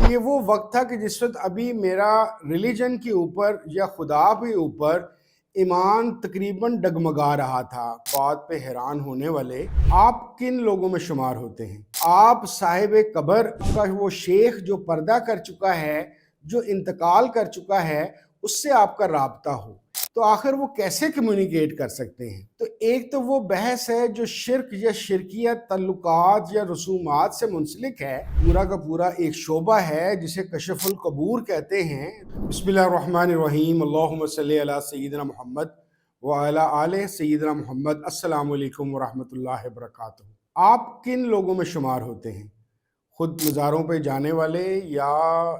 یہ وہ وقت تھا کہ جس وقت ابھی میرا ریلیجن کے اوپر یا خدا کے اوپر ایمان تقریباً ڈگمگا رہا تھا۔ بات پہ حیران ہونے والے، آپ کن لوگوں میں شمار ہوتے ہیں؟ آپ صاحب قبر کا وہ شیخ جو پردہ کر چکا ہے، جو انتقال کر چکا ہے، اس سے آپ کا رابطہ ہو تو آخر وہ کیسے کمیونیکیٹ کر سکتے ہیں؟ تو ایک تو وہ بحث ہے جو شرک یا شرکیت تعلقات یا رسومات سے منسلک ہے، پورا کا پورا ایک شعبہ ہے جسے کشف القبور کہتے ہیں۔ بسم اللہ الرحمن الرحیم، اللہم صلی علی سیدنا محمد وعلی آلہ سیدنا محمد۔ السلام علیکم ورحمۃ اللہ وبرکاتہ۔ آپ کن لوگوں میں شمار ہوتے ہیں؟ خود مزاروں پہ جانے والے یا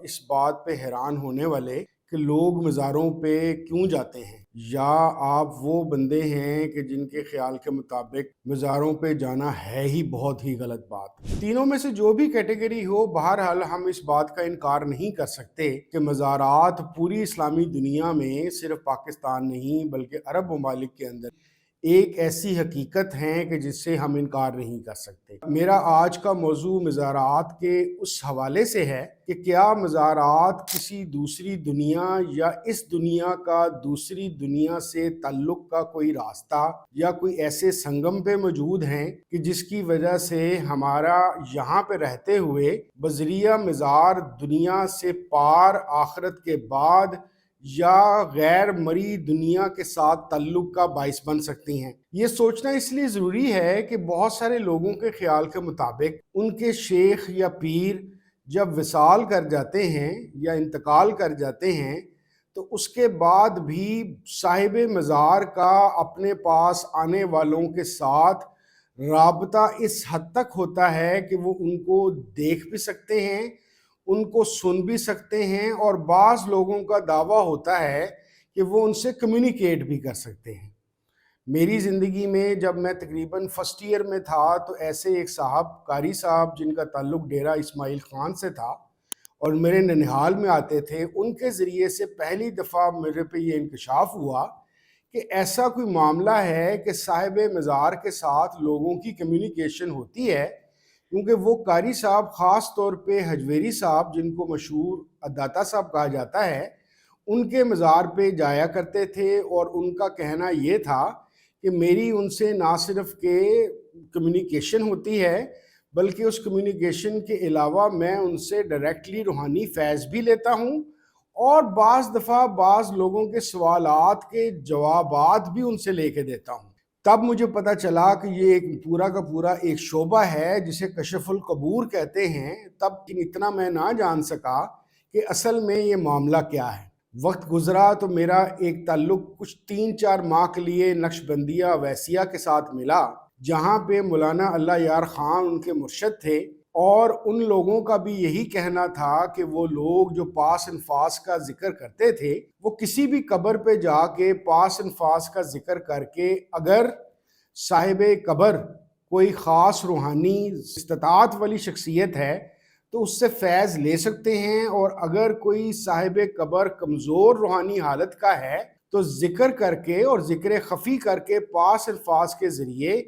اس بات پہ حیران ہونے والے کہ لوگ مزاروں پہ کیوں جاتے ہیں، یا آپ وہ بندے ہیں کہ جن کے خیال کے مطابق مزاروں پہ جانا ہے ہی بہت ہی غلط بات؟ تینوں میں سے جو بھی کیٹیگری ہو، بہرحال ہم اس بات کا انکار نہیں کر سکتے کہ مزارات پوری اسلامی دنیا میں صرف پاکستان نہیں بلکہ عرب ممالک کے اندر ایک ایسی حقیقت ہے کہ جس سے ہم انکار نہیں کر سکتے۔ میرا آج کا موضوع مزارات کے اس حوالے سے ہے کہ کیا مزارات کسی دوسری دنیا یا اس دنیا کا دوسری دنیا سے تعلق کا کوئی راستہ یا کوئی ایسے سنگم پہ موجود ہیں کہ جس کی وجہ سے ہمارا یہاں پہ رہتے ہوئے بذریعہ مزار دنیا سے پار آخرت کے بعد یا غیر مری دنیا کے ساتھ تعلق کا باعث بن سکتی ہیں؟ یہ سوچنا اس لیے ضروری ہے کہ بہت سارے لوگوں کے خیال کے مطابق ان کے شیخ یا پیر جب وصال کر جاتے ہیں یا انتقال کر جاتے ہیں تو اس کے بعد بھی صاحب مزار کا اپنے پاس آنے والوں کے ساتھ رابطہ اس حد تک ہوتا ہے کہ وہ ان کو دیکھ بھی سکتے ہیں، ان کو سن بھی سکتے ہیں، اور بعض لوگوں کا دعویٰ ہوتا ہے کہ وہ ان سے کمیونیکیٹ بھی کر سکتے ہیں۔ میری زندگی میں جب میں تقریباً فرسٹ ایئر میں تھا تو ایسے ایک صاحب، قاری صاحب، جن کا تعلق ڈیرہ اسماعیل خان سے تھا اور میرے ننہال میں آتے تھے، ان کے ذریعے سے پہلی دفعہ میرے پہ یہ انکشاف ہوا کہ ایسا کوئی معاملہ ہے کہ صاحب مزار کے ساتھ لوگوں کی کمیونیکیشن ہوتی ہے، کیونکہ وہ قاری صاحب، خاص طور پہ حجویری صاحب جن کو مشہور داتا صاحب کہا جاتا ہے، ان کے مزار پہ جایا کرتے تھے، اور ان کا کہنا یہ تھا کہ میری ان سے نہ صرف کہ کمیونیکیشن ہوتی ہے بلکہ اس کمیونیکیشن کے علاوہ میں ان سے ڈائریکٹلی روحانی فیض بھی لیتا ہوں، اور بعض دفعہ بعض لوگوں کے سوالات کے جوابات بھی ان سے لے کے دیتا ہوں۔ تب مجھے پتہ چلا کہ یہ ایک پورا کا پورا ایک شعبہ ہے جسے کشف القبور کہتے ہیں۔ تب اتنا میں نہ جان سکا کہ اصل میں یہ معاملہ کیا ہے۔ وقت گزرا تو میرا ایک تعلق کچھ 3-4 ماہ کے لیے نقش بندیہ ویسیہ کے ساتھ ملا، جہاں پہ مولانا اللہ یار خان ان کے مرشد تھے، اور ان لوگوں کا بھی یہی کہنا تھا کہ وہ لوگ جو پاس انفاس کا ذکر کرتے تھے، وہ کسی بھی قبر پہ جا کے پاس انفاس کا ذکر کر کے اگر صاحب قبر کوئی خاص روحانی استطاعت والی شخصیت ہے تو اس سے فیض لے سکتے ہیں، اور اگر کوئی صاحب قبر کمزور روحانی حالت کا ہے تو ذکر کر کے اور ذکر خفی کر کے پاس الفاظ کے ذریعے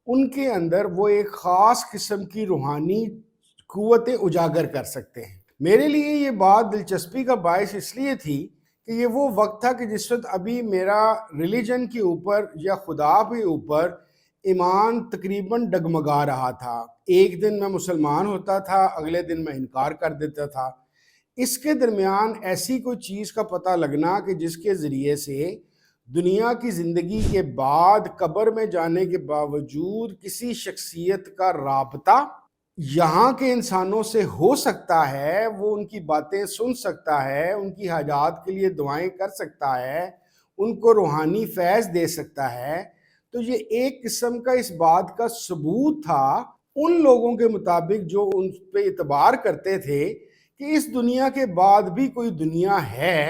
ان کے اندر وہ ایک خاص قسم کی روحانی قوتیں اجاگر کر سکتے ہیں۔ میرے لیے یہ بات دلچسپی کا باعث اس لیے تھی کہ یہ وہ وقت تھا کہ جس وقت ابھی میرا ریلیجن کے اوپر یا خدا کے اوپر ایمان تقریباً ڈگمگا رہا تھا۔ ایک دن میں مسلمان ہوتا تھا، اگلے دن میں انکار کر دیتا تھا۔ اس کے درمیان ایسی کوئی چیز کا پتہ لگنا کہ جس کے ذریعے سے دنیا کی زندگی کے بعد قبر میں جانے کے باوجود کسی شخصیت کا رابطہ یہاں کے انسانوں سے ہو سکتا ہے، وہ ان کی باتیں سن سکتا ہے، ان کی حاجات کے لیے دعائیں کر سکتا ہے، ان کو روحانی فیض دے سکتا ہے، تو یہ ایک قسم کا اس بات کا ثبوت تھا ان لوگوں کے مطابق جو ان پہ اعتبار کرتے تھے کہ اس دنیا کے بعد بھی کوئی دنیا ہے،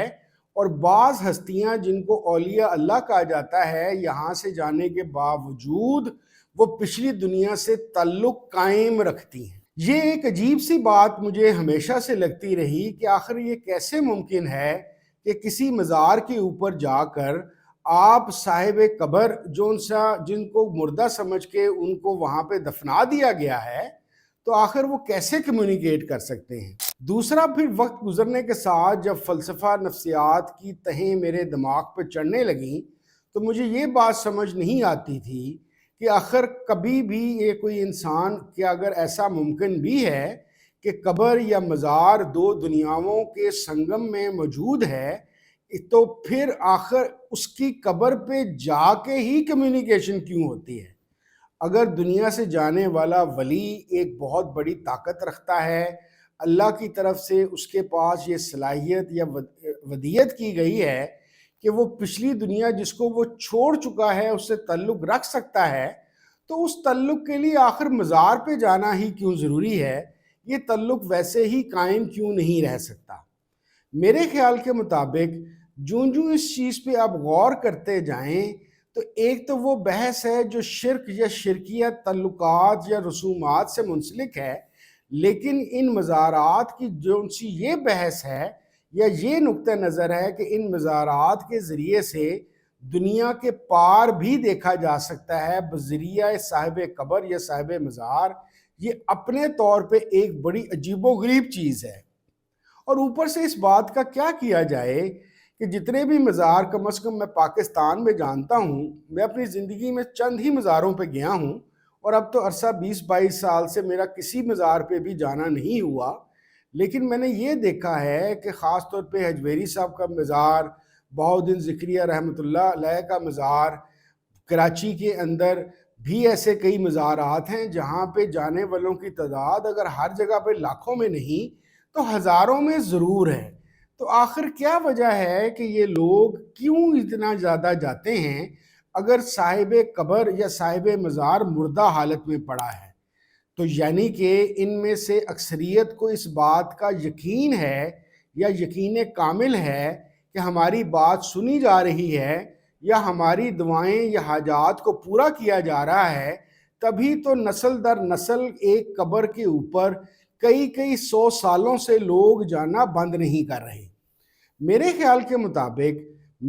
اور بعض ہستیاں جن کو اولیاء اللہ کہا جاتا ہے، یہاں سے جانے کے باوجود وہ پچھلی دنیا سے تعلق قائم رکھتی ہیں۔ یہ ایک عجیب سی بات مجھے ہمیشہ سے لگتی رہی کہ آخر یہ کیسے ممکن ہے کہ کسی مزار کے اوپر جا کر آپ صاحب قبر جن کو مردہ سمجھ کے ان کو وہاں پہ دفنا دیا گیا ہے، تو آخر وہ کیسے کمیونیکیٹ کر سکتے ہیں؟ دوسرا، پھر وقت گزرنے کے ساتھ جب فلسفہ نفسیات کی تہیں میرے دماغ پہ چڑھنے لگیں تو مجھے یہ بات سمجھ نہیں آتی تھی کہ آخر کبھی بھی یہ کوئی انسان کہ اگر ایسا ممکن بھی ہے کہ قبر یا مزار دو دنیاؤں کے سنگم میں موجود ہے، تو پھر آخر اس کی قبر پہ جا کے ہی کمیونیکیشن کیوں ہوتی ہے؟ اگر دنیا سے جانے والا ولی ایک بہت بڑی طاقت رکھتا ہے، اللہ کی طرف سے اس کے پاس یہ صلاحیت یا ودیت کی گئی ہے کہ وہ پچھلی دنیا جس کو وہ چھوڑ چکا ہے اس سے تعلق رکھ سکتا ہے، تو اس تعلق کے لیے آخر مزار پہ جانا ہی کیوں ضروری ہے؟ یہ تعلق ویسے ہی قائم کیوں نہیں رہ سکتا؟ میرے خیال کے مطابق جوں اس چیز پہ آپ غور کرتے جائیں تو ایک تو وہ بحث ہے جو شرک یا شرکیت تعلقات یا رسومات سے منسلک ہے، لیکن ان مزارات کی جو سی یہ بحث ہے یا یہ نقطہ نظر ہے کہ ان مزارات کے ذریعے سے دنیا کے پار بھی دیکھا جا سکتا ہے بذریعہ صاحب قبر یا صاحب مزار، یہ اپنے طور پہ ایک بڑی عجیب و غریب چیز ہے۔ اور اوپر سے اس بات کا کیا کیا جائے کہ جتنے بھی مزار کم از کم میں پاکستان میں جانتا ہوں، میں اپنی زندگی میں چند ہی مزاروں پہ گیا ہوں، اور اب تو عرصہ 20-22 سال سے میرا کسی مزار پہ بھی جانا نہیں ہوا، لیکن میں نے یہ دیکھا ہے کہ خاص طور پہ حجویری صاحب کا مزار، بہاؤالدین ذکریہ رحمۃ اللہ علیہ کا مزار، کراچی کے اندر بھی ایسے کئی مزارات ہیں جہاں پہ جانے والوں کی تعداد اگر ہر جگہ پہ لاکھوں میں نہیں تو ہزاروں میں ضرور ہے۔ تو آخر کیا وجہ ہے کہ یہ لوگ کیوں اتنا زیادہ جاتے ہیں اگر صاحب قبر یا صاحب مزار مردہ حالت میں پڑا ہے؟ تو یعنی کہ ان میں سے اکثریت کو اس بات کا یقین ہے یا یقین کامل ہے کہ ہماری بات سنی جا رہی ہے یا ہماری دعائیں یا حاجات کو پورا کیا جا رہا ہے، تبھی تو نسل در نسل ایک قبر کے اوپر کئی 100 سالوں سے لوگ جانا بند نہیں کر رہے۔ میرے خیال کے مطابق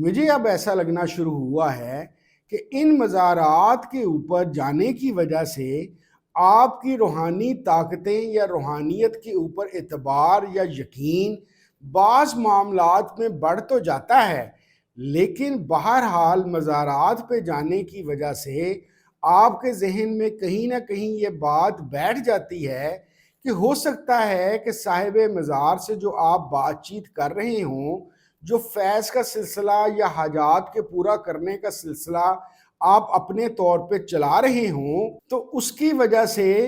مجھے اب ایسا لگنا شروع ہوا ہے کہ ان مزارات کے اوپر جانے کی وجہ سے آپ کی روحانی طاقتیں یا روحانیت کے اوپر اعتبار یا یقین بعض معاملات میں بڑھ تو جاتا ہے، لیکن بہرحال مزارات پہ جانے کی وجہ سے آپ کے ذہن میں کہیں نہ کہیں یہ بات بیٹھ جاتی ہے کہ ہو سکتا ہے کہ صاحب مزار سے جو آپ بات چیت کر رہے ہوں، جو فیض کا سلسلہ یا حاجات کے پورا کرنے کا سلسلہ آپ اپنے طور پہ چلا رہے ہوں، تو اس کی وجہ سے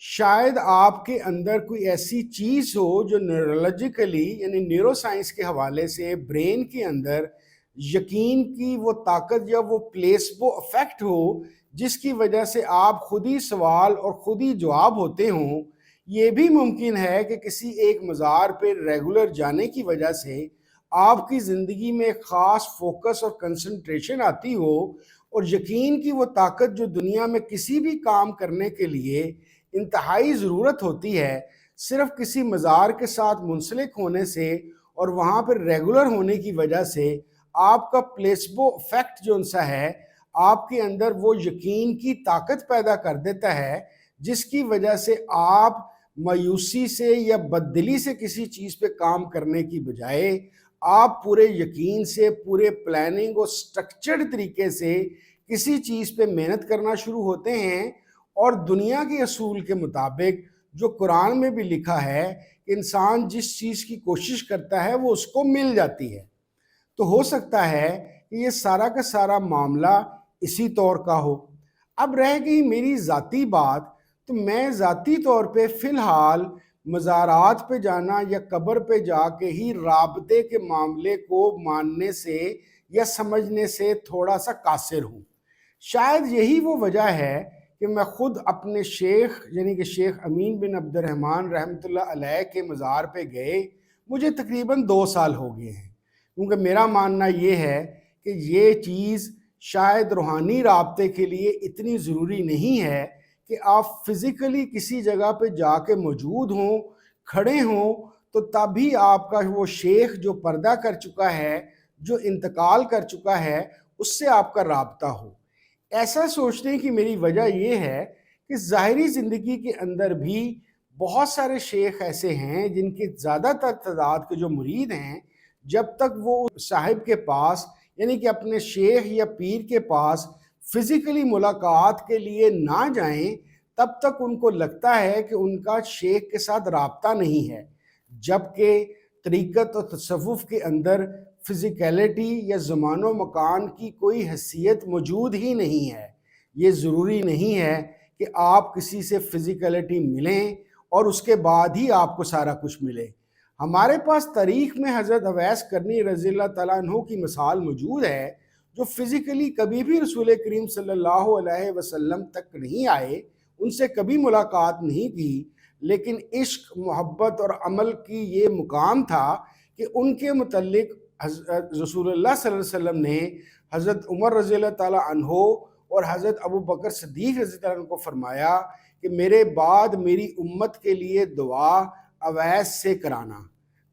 شاید آپ کے اندر کوئی ایسی چیز ہو جو نیورولوجیکلی یعنی نیورو سائنس کے حوالے سے برین کے اندر یقین کی وہ طاقت یا وہ پلیسبو افیکٹ ہو، جس کی وجہ سے آپ خود ہی سوال اور خود ہی جواب ہوتے ہوں۔ یہ بھی ممکن ہے کہ کسی ایک مزار پہ ریگولر جانے کی وجہ سے آپ کی زندگی میں ایک خاص فوکس اور کنسنٹریشن آتی ہو، اور یقین کی وہ طاقت جو دنیا میں کسی بھی کام کرنے کے لیے انتہائی ضرورت ہوتی ہے، صرف کسی مزار کے ساتھ منسلک ہونے سے اور وہاں پر ریگولر ہونے کی وجہ سے آپ کا پلیسبو افیکٹ جو انسا ہے آپ کے اندر وہ یقین کی طاقت پیدا کر دیتا ہے، جس کی وجہ سے آپ مایوسی سے یا بددلی سے کسی چیز پہ کام کرنے کی بجائے آپ پورے یقین سے، پورے پلاننگ اور سٹرکچرڈ طریقے سے کسی چیز پہ محنت کرنا شروع ہوتے ہیں، اور دنیا کے اصول کے مطابق جو قرآن میں بھی لکھا ہے کہ انسان جس چیز کی کوشش کرتا ہے وہ اس کو مل جاتی ہے۔ تو ہو سکتا ہے کہ یہ سارا کا سارا معاملہ اسی طور کا ہو۔ اب رہ گئی میری ذاتی بات، تو میں ذاتی طور پہ فی الحال مزارات پہ جانا یا قبر پہ جا کے ہی رابطے کے معاملے کو ماننے سے یا سمجھنے سے تھوڑا سا قاصر ہوں۔ شاید یہی وہ وجہ ہے کہ میں خود اپنے شیخ یعنی کہ شیخ امین بن عبد الرحمن رحمۃ اللہ علیہ کے مزار پہ گئے مجھے تقریباً 2 سال ہو گئے ہیں، کیونکہ میرا ماننا یہ ہے کہ یہ چیز شاید روحانی رابطے کے لیے اتنی ضروری نہیں ہے کہ آپ فزیکلی کسی جگہ پہ جا کے موجود ہوں، کھڑے ہوں، تو تبھی آپ کا وہ شیخ جو پردہ کر چکا ہے، جو انتقال کر چکا ہے، اس سے آپ کا رابطہ ہو۔ ایسا سوچنے کی میری وجہ یہ ہے کہ ظاہری زندگی کے اندر بھی بہت سارے شیخ ایسے ہیں جن کی زیادہ تر تعداد کے جو مرید ہیں، جب تک وہ صاحب کے پاس یعنی کہ اپنے شیخ یا پیر کے پاس فزیکلی ملاقات کے لیے نہ جائیں، تب تک ان کو لگتا ہے کہ ان کا شیخ کے ساتھ رابطہ نہیں ہے، جبکہ طریقت اور تصوف کے اندر فزیکیلٹی یا زمان و مکان کی کوئی حیثیت موجود ہی نہیں ہے۔ یہ ضروری نہیں ہے کہ آپ کسی سے فزیکیلٹی ملیں اور اس کے بعد ہی آپ کو سارا کچھ ملے۔ ہمارے پاس تاریخ میں حضرت اویس کرنی رضی اللہ تعالیٰ عنہ کی مثال موجود ہے، جو فزیکلی کبھی بھی رسول کریم صلی اللہ علیہ وسلم تک نہیں آئے، ان سے کبھی ملاقات نہیں کی، لیکن عشق، محبت اور عمل کی یہ مقام تھا کہ ان کے متعلق رسول اللہ صلی اللہ علیہ وسلم نے حضرت عمر رضی اللہ تعالیٰ عنہ اور حضرت ابو بکر صدیق رضی اللہ عنہ کو فرمایا کہ میرے بعد میری امت کے لیے دعا اویس سے کرانا۔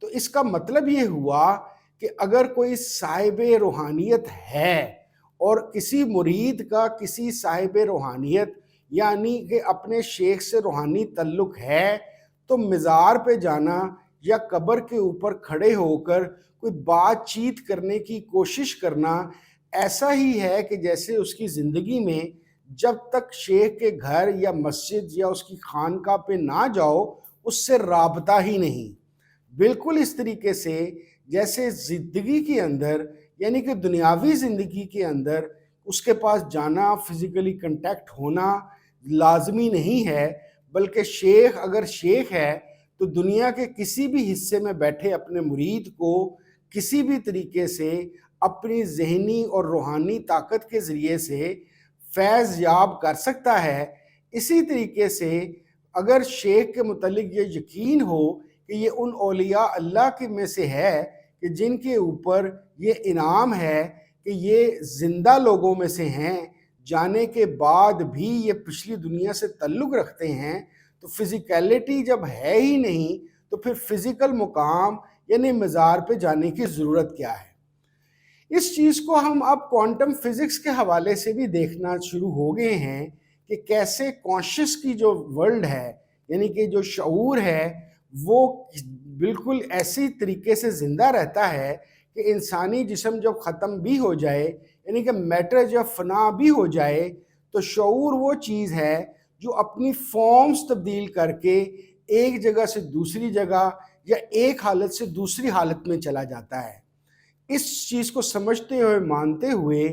تو اس کا مطلب یہ ہوا کہ اگر کوئی صاحب روحانیت ہے اور کسی مرید کا کسی صاحب روحانیت یعنی کہ اپنے شیخ سے روحانی تعلق ہے، تو مزار پہ جانا یا قبر کے اوپر کھڑے ہو کر کوئی بات چیت کرنے کی کوشش کرنا ایسا ہی ہے کہ جیسے اس کی زندگی میں جب تک شیخ کے گھر یا مسجد یا اس کی خانقاہ پہ نہ جاؤ اس سے رابطہ ہی نہیں۔ بالکل اس طریقے سے جیسے زندگی کے اندر یعنی کہ دنیاوی زندگی کے اندر اس کے پاس جانا، فزیکلی کنٹیکٹ ہونا لازمی نہیں ہے، بلکہ شیخ اگر شیخ ہے تو دنیا کے کسی بھی حصے میں بیٹھے اپنے مرید کو کسی بھی طریقے سے اپنی ذہنی اور روحانی طاقت کے ذریعے سے فیض یاب کر سکتا ہے۔ اسی طریقے سے اگر شیخ کے متعلق یہ یقین ہو کہ یہ ان اولیاء اللہ کے میں سے ہے کہ جن کے اوپر یہ انعام ہے کہ یہ زندہ لوگوں میں سے ہیں، جانے کے بعد بھی یہ پچھلی دنیا سے تعلق رکھتے ہیں، تو فزیکیلٹی جب ہے ہی نہیں تو پھر فزیکل مقام یعنی مزار پہ جانے کی ضرورت کیا ہے؟ اس چیز کو ہم اب کوانٹم فزکس کے حوالے سے بھی دیکھنا شروع ہو گئے ہیں کہ کیسے کانشس کی جو ورلڈ ہے یعنی کہ جو شعور ہے وہ بالکل ایسی طریقے سے زندہ رہتا ہے کہ انسانی جسم جب ختم بھی ہو جائے یعنی کہ میٹر جب فنا بھی ہو جائے تو شعور وہ چیز ہے جو اپنی فارمز تبدیل کر کے ایک جگہ سے دوسری جگہ یا ایک حالت سے دوسری حالت میں چلا جاتا ہے۔ اس چیز کو سمجھتے ہوئے مانتے ہوئے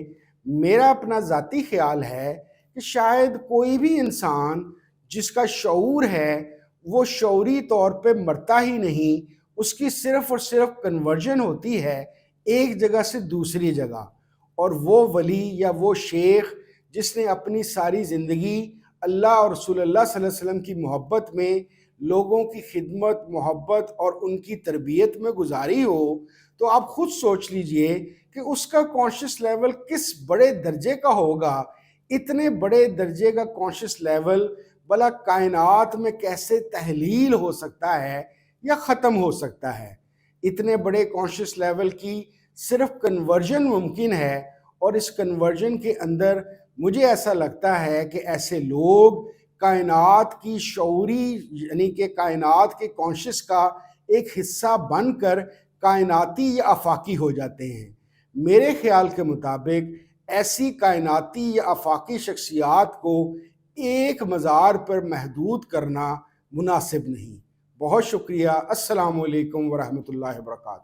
میرا اپنا ذاتی خیال ہے کہ شاید کوئی بھی انسان جس کا شعور ہے وہ شعوری طور پہ مرتا ہی نہیں، اس کی صرف اور صرف کنورژن ہوتی ہے ایک جگہ سے دوسری جگہ، اور وہ ولی یا وہ شیخ جس نے اپنی ساری زندگی اللہ اور رسول اللہ صلی اللہ علیہ وسلم کی محبت میں، لوگوں کی خدمت، محبت اور ان کی تربیت میں گزاری ہو، تو آپ خود سوچ لیجئے کہ اس کا کانشس لیول کس بڑے درجے کا ہوگا۔ اتنے بڑے درجے کا کانشس لیول بھلا کائنات میں کیسے تحلیل ہو سکتا ہے یا ختم ہو سکتا ہے؟ اتنے بڑے کانشس لیول کی صرف کنورژن ممکن ہے، اور اس کنورژن کے اندر مجھے ایسا لگتا ہے کہ ایسے لوگ کائنات کی شعوری یعنی کہ کائنات کے کانشس کا ایک حصہ بن کر کائناتی یا آفاقی ہو جاتے ہیں۔ میرے خیال کے مطابق ایسی کائناتی یا آفاقی شخصیات کو ایک مزار پر محدود کرنا مناسب نہیں۔ بہت شکریہ۔ السلام علیکم ورحمۃ اللہ وبرکاتہ۔